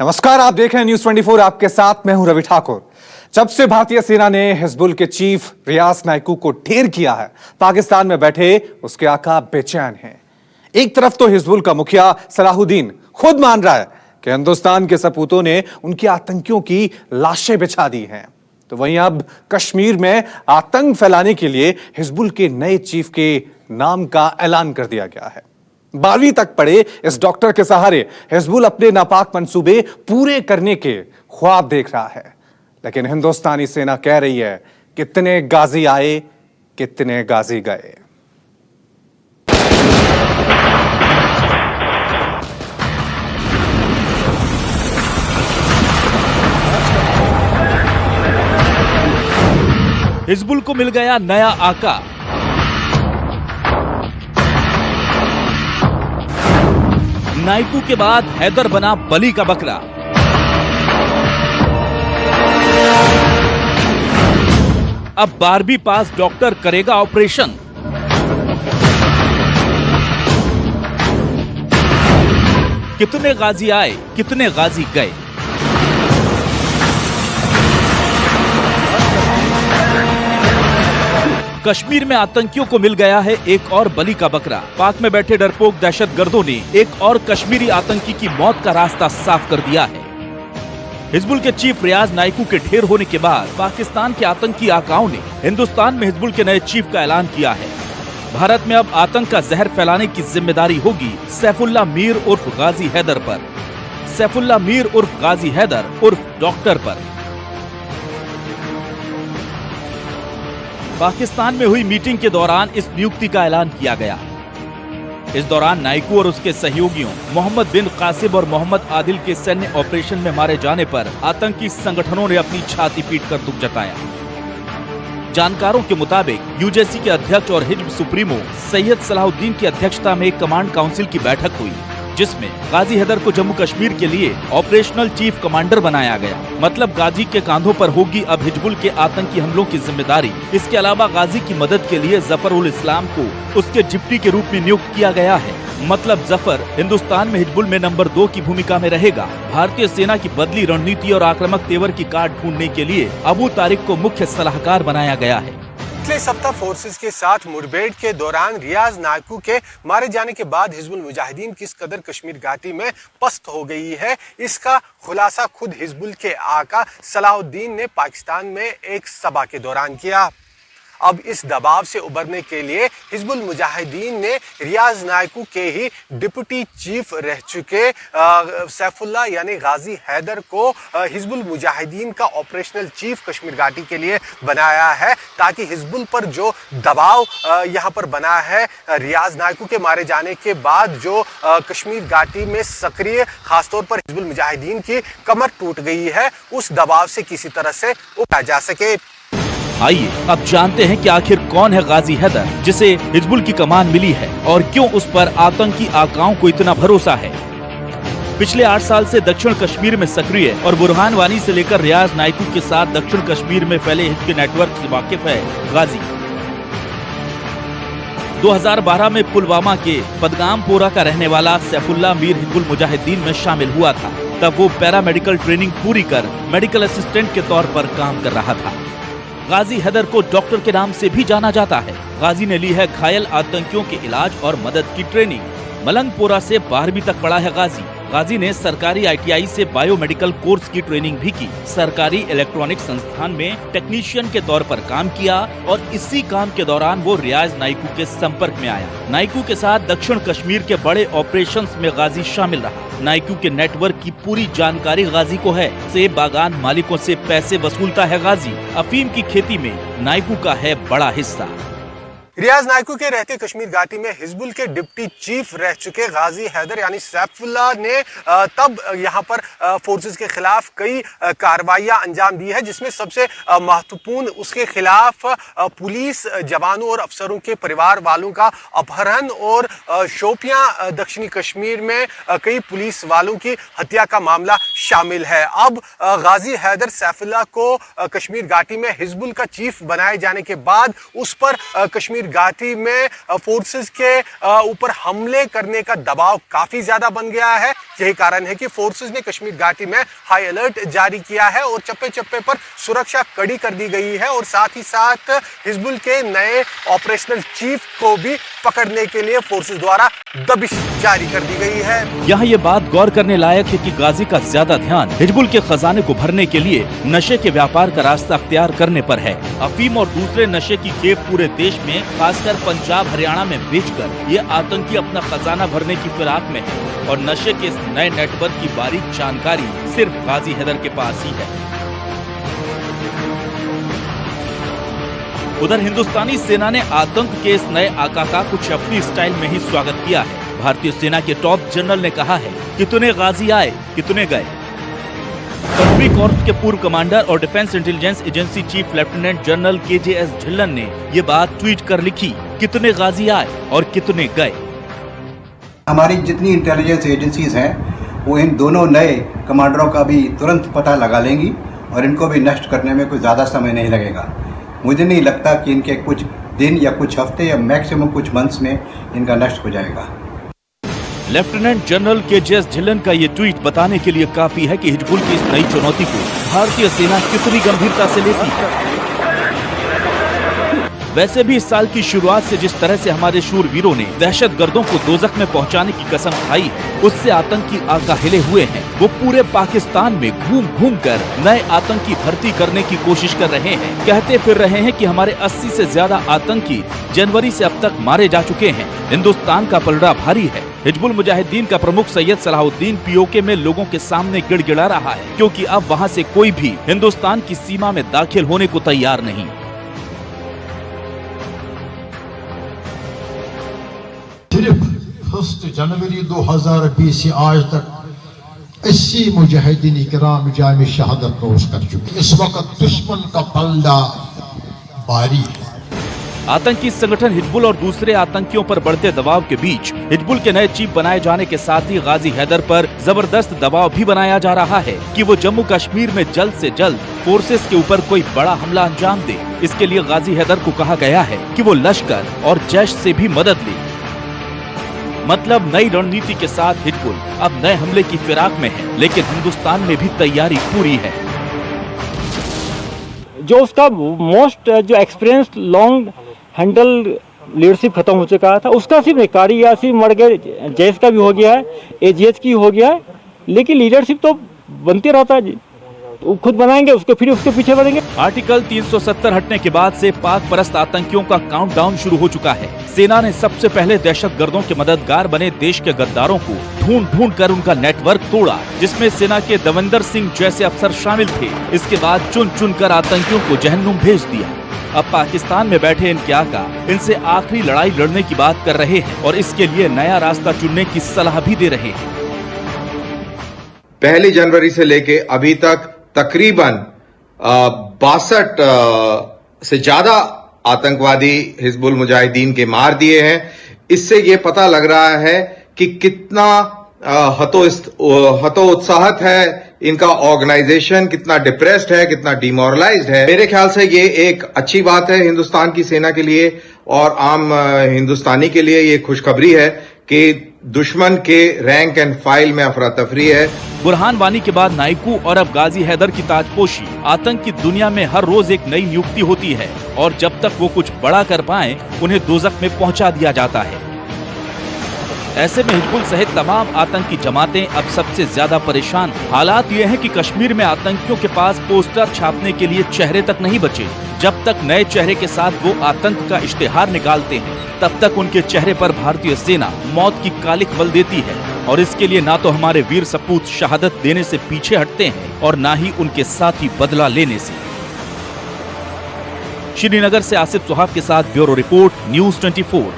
नमस्कार, आप देख रहे हैं न्यूज 24। आपके साथ मैं हूं रवि ठाकुर। जब से भारतीय सेना ने हिजबुल के चीफ रियाज नाइकू को ढेर किया है, पाकिस्तान में बैठे उसके आका बेचैन हैं। एक तरफ तो हिजबुल का मुखिया सलाहुद्दीन खुद मान रहा है कि हिंदुस्तान के सपूतों ने उनके आतंकियों की लाशें बिछा दी हैं, तो वहीं अब कश्मीर में आतंक फैलाने के लिए हिजबुल के नए चीफ के नाम का ऐलान कर दिया गया है। 12वीं तक पढ़े इस डॉक्टर के सहारे हिजबुल अपने नापाक मंसूबे पूरे करने के ख्वाब देख रहा है, लेकिन हिंदुस्तानी सेना कह रही है कितने गाजी आए, कितने गाजी गए। हिजबुल को मिल गया नया आका। नाइकू के बाद हैदर बना बली का बकरा। अब 12वीं पास डॉक्टर करेगा ऑपरेशन। कितने गाजी आए, कितने गाजी गए। कश्मीर में आतंकियों को मिल गया है एक और बली का बकरा। पाक में बैठे डरपोक दहशतगर्दों ने एक और कश्मीरी आतंकी की मौत का रास्ता साफ कर दिया है। हिजबुल के चीफ रियाज नाइकू के ढेर होने के बाद पाकिस्तान के आतंकी आकाओं ने हिंदुस्तान में हिजबुल के नए चीफ का ऐलान किया है। भारत में अब आतंक का जहर फैलाने की जिम्मेदारी होगी सैफुल्लाह मीर उर्फ गाजी हैदर पर। सैफुल्लाह मीर उर्फ गाजी हैदर उर्फ डॉक्टर पर। पाकिस्तान में हुई मीटिंग के दौरान इस नियुक्ति का ऐलान किया गया। इस दौरान नाइकू और उसके सहयोगियों मोहम्मद बिन कासिब और मोहम्मद आदिल के सैन्य ऑपरेशन में मारे जाने पर आतंकी संगठनों ने अपनी छाती पीट कर दुख जताया। जानकारों के मुताबिक यूजेसी के अध्यक्ष और हिजब सुप्रीमो सैयद सलाहुद्दीन की अध्यक्षता में कमांड काउंसिल की बैठक हुई, जिसमें गाजी हैदर को जम्मू कश्मीर के लिए ऑपरेशनल चीफ कमांडर बनाया गया। मतलब गाजी के कांधों पर होगी अब हिजबुल के आतंकी हमलों की जिम्मेदारी। इसके अलावा गाजी की मदद के लिए जफर उल इस्लाम को उसके डिप्टी के रूप में नियुक्त किया गया है। मतलब जफर हिंदुस्तान में हिजबुल में नंबर 2 की भूमिका में रहेगा। भारतीय सेना की बदली रणनीति और आक्रामक तेवर की काट ढूंढने के लिए अबू तारिक को मुख्य सलाहकार बनाया गया है। पिछले सप्ताह फोर्सेस के साथ मुठभेड़ के दौरान रियाज नाइकू के मारे जाने के बाद हिजबुल मुजाहिदीन किस कदर कश्मीर घाटी में पस्त हो गई है, इसका खुलासा खुद हिजबुल के आका सलाहुद्दीन ने पाकिस्तान में एक सभा के दौरान किया। अब इस दबाव से उबरने के लिए हिजबुल मुजाहिदीन ने रियाज नाइकू के ही डिप्टी चीफ रह चुके सैफुल्लाह यानी गाजी हैदर को हिजबुल मुजाहिदीन का ऑपरेशनल चीफ कश्मीर घाटी के लिए बनाया है, ताकि हिजबुल पर जो दबाव यहां पर बना है रियाज नाइकू के मारे जाने के बाद जो कश्मीर घाटी में सक्रिय खासतौर पर हिजबुल मुजाहिदीन की कमर टूट गई है, उस दबाव से किसी तरह से उबरा जा सके। आइए अब जानते हैं कि आखिर कौन है गाजी हैदर जिसे हिजबुल की कमान मिली है और क्यों उस पर आतंकी आकाओं को इतना भरोसा है। पिछले 8 साल से दक्षिण कश्मीर में सक्रिय और बुरहान वानी से लेकर रियाज नाइकू के साथ दक्षिण कश्मीर में फैले हिजब के नेटवर्क से वाकिफ है गाजी। 2012 में पुलवामा के पदगामपोरा का रहने वाला सैफुल्लाह मीर हिजबुल मुजाहिदीन में शामिल हुआ था। तब वो पैरामेडिकल ट्रेनिंग पूरी कर मेडिकल असिस्टेंट के तौर पर काम कर रहा था। गाजी हैदर को डॉक्टर के नाम से भी जाना जाता है। गाजी ने ली है घायल आतंकियों के इलाज और मदद की ट्रेनिंग। मलंगपोरा से 12वीं तक पढ़ा है गाजी। गाजी ने सरकारी ITI से बायोमेडिकल कोर्स की ट्रेनिंग भी की। सरकारी इलेक्ट्रॉनिक संस्थान में टेक्नीशियन के तौर पर काम किया और इसी काम के दौरान वो रियाज नाइकू के संपर्क में आया। नाइकू के साथ दक्षिण कश्मीर के बड़े ऑपरेशंस में गाजी शामिल रहा। नाइकू के नेटवर्क की पूरी जानकारी गाजी को है। सेब बागान मालिकों से पैसे वसूलता है गाजी। अफीम की खेती में नाइकू का है बड़ा हिस्सा। रियाज नाइकू के रहते कश्मीर घाटी में हिजबुल के डिप्टी चीफ रह चुके गाजी हैदर यानी सैफुल्लाह ने तब यहां पर फोर्सेस के खिलाफ कई कार्रवाइयां अंजाम दी है, जिसमें सबसे महत्वपूर्ण उसके खिलाफ पुलिस जवानों और अफसरों के परिवार वालों का अपहरण और शोपियां दक्षिणी कश्मीर में कई पुलिस वालों की हत्या का मामला शामिल है। अब गाजी हैदर सैफुल्लाह को कश्मीर घाटी में हिजबुल का चीफ बनाए जाने के बाद उस पर कश्मीर कश्मीर घाटी में फोर्सेस के ऊपर हमले करने का दबाव काफी ज्यादा बन गया है। यही कारण है कि फोर्सेस ने कश्मीर घाटी में हाई अलर्ट जारी किया है और चप्पे चप्पे पर सुरक्षा कड़ी कर दी गई है और साथ ही साथ हिजबुल के नए ऑपरेशनल चीफ को भी पकड़ने के लिए फोर्सेस द्वारा दबिश जारी कर दी गई है। यहाँ ये बात गौर करने लायक है कि गाजी का ज्यादा ध्यान हिजबुल के खजाने को भरने के लिए नशे के व्यापार का रास्ता अख्तियार करने पर है। अफीम और दूसरे नशे की खेप पूरे देश में खासकर पंजाब हरियाणा में बेचकर ये आतंकी अपना खजाना भरने की फिराक में है और नशे के इस नए नेटवर्क की बारीक जानकारी सिर्फ गाजी हैदर के पास ही है। उधर हिंदुस्तानी सेना ने आतंक के इस नए आका का कुछ अपनी स्टाइल में ही स्वागत किया है। भारतीय सेना के टॉप जनरल ने कहा है, कितने गाजी आए कितने गए। पश्चिमी कॉर्प्स के पूर्व कमांडर और defence intelligence agency chief lieutenant general KJS Dhillon ने ये बात ट्वीट कर लिखी, कितने गाजी आए और कितने गए। हमारी जितनी इंटेलिजेंस एजेंसीज हैं वो इन दोनों नए कमांडरों का भी तुरंत पता लगा लेंगी और इनको भी नष्ट करने में कोई ज़्यादा समय नहीं लगेगा। मुझे नहीं लगता कि इनके कुछ दिन या कुछ हफ्ते या मैक्सिमम कुछ मंथ्स में इनका नष्ट हो जाएगा। लेफ्टिनेंट जनरल KJS ढिल्लन का ये ट्वीट बताने के लिए काफी है कि हिजबुल की इस नई चुनौती को भारतीय सेना कितनी गंभीरता से लेती है। वैसे भी इस साल की शुरुआत से जिस तरह से हमारे शूरवीरों ने दहशतगर्दों को दोजख में पहुंचाने की कसम खाई है, उससे आतंकी आका हिले हुए हैं। वो पूरे पाकिस्तान में घूम घूम कर नए आतंकी भर्ती करने की कोशिश कर रहे हैं। कहते फिर रहे हैं कि हमारे 80 से ज्यादा आतंकी जनवरी से अब तक मारे जा चुके हैं। हिंदुस्तान का पलड़ा भारी है। हिजबुल मुजाहिदीन का प्रमुख सैयद सलाहुद्दीन POK में लोगों के सामने गिड़गिड़ा रहा है, क्योंकि अब वहाँ से कोई भी हिंदुस्तान की सीमा में दाखिल होने को तैयार नहीं। सिर्फ 1 जनवरी 2020 से आज तक 80 मुजाहिदीन इकराम जाम शहादत नोश कर चुके। इस वक्त दुश्मन का पलड़ा भारी है। आतंकी संगठन हिजबुल और दूसरे आतंकियों पर बढ़ते दबाव के बीच हिजबुल के नए चीफ बनाए जाने के साथ ही गाजी हैदर पर जबरदस्त दबाव भी बनाया जा रहा है कि वो जम्मू कश्मीर में जल्द से जल्द फोर्सेस के ऊपर कोई बड़ा हमला अंजाम दे। इसके लिए गाजी हैदर को कहा गया है कि वो लश्कर और जैश से भी मदद ले। मतलब नई रणनीति के साथ हिजबुल अब नए हमले की फिराक में है, लेकिन हिंदुस्तान में भी तैयारी पूरी है। जो उसका मोस्ट जो एक्सपीरियंस लॉन्ग हैंडल लीडरशिप खत्म हो चुका था, उसका सिर्फ कारी यासीन मर गए, जैस का भी हो गया है, AGH की हो गया है, लेकिन लीडरशिप तो बनते रहता है जी। वो खुद बनाएंगे उसको, फिर उसके पीछे बढ़ेंगे। आर्टिकल 370 हटने के बाद से पाक परस्त आतंकियों का काउंटडाउन शुरू हो चुका है। सेना ने सबसे पहले दहशतगर्दों के मददगार बने देश के गद्दारों को ढूंढ ढूंढ कर उनका नेटवर्क तोड़ा, जिसमें सेना के देवेंद्र सिंह जैसे अफसर शामिल थे। इसके बाद चुन चुन कर आतंकियों को जहन्नुम भेज दिया। अब पाकिस्तान में बैठे इनके आका इनसे आखिरी लड़ाई लड़ने की बात कर रहे हैं और इसके लिए नया रास्ता चुनने की सलाह भी दे रहे हैं। 1 जनवरी से लेके अभी तक तकरीबन 62 से ज्यादा आतंकवादी हिजबुल मुजाहिदीन के मार दिए हैं। इससे ये पता लग रहा है कि कितना हतोत्साहित है इनका ऑर्गेनाइजेशन, कितना डिप्रेस्ड है, कितना डिमोरलाइज्ड है। मेरे ख्याल से ये एक अच्छी बात है हिंदुस्तान की सेना के लिए और आम हिंदुस्तानी के लिए। ये खुशखबरी है कि दुश्मन के रैंक एंड फाइल में अफरा तफरी है। बुरहान वानी के बाद नाइकू और अब गाजी हैदर की ताजपोशी। आतंक की दुनिया में हर रोज एक नई नियुक्ति होती है और जब तक वो कुछ बड़ा कर पाए उन्हें दोजख में पहुंचा दिया जाता है। ऐसे में हिजबुल सहित तमाम आतंकी जमातें अब सबसे ज्यादा परेशान। हालात ये हैं कि कश्मीर में आतंकियों के पास पोस्टर छापने के लिए चेहरे तक नहीं बचे। जब तक नए चेहरे के साथ वो आतंक का इश्तेहार निकालते हैं, तब तक उनके चेहरे पर भारतीय सेना मौत की कालिख बल देती है और इसके लिए ना तो हमारे वीर सपूत शहादत देने से पीछे हटते हैं और ना ही उनके साथी बदला लेने से। श्रीनगर से आसिफ सुहाब के साथ ब्यूरो रिपोर्ट, न्यूज़ 24।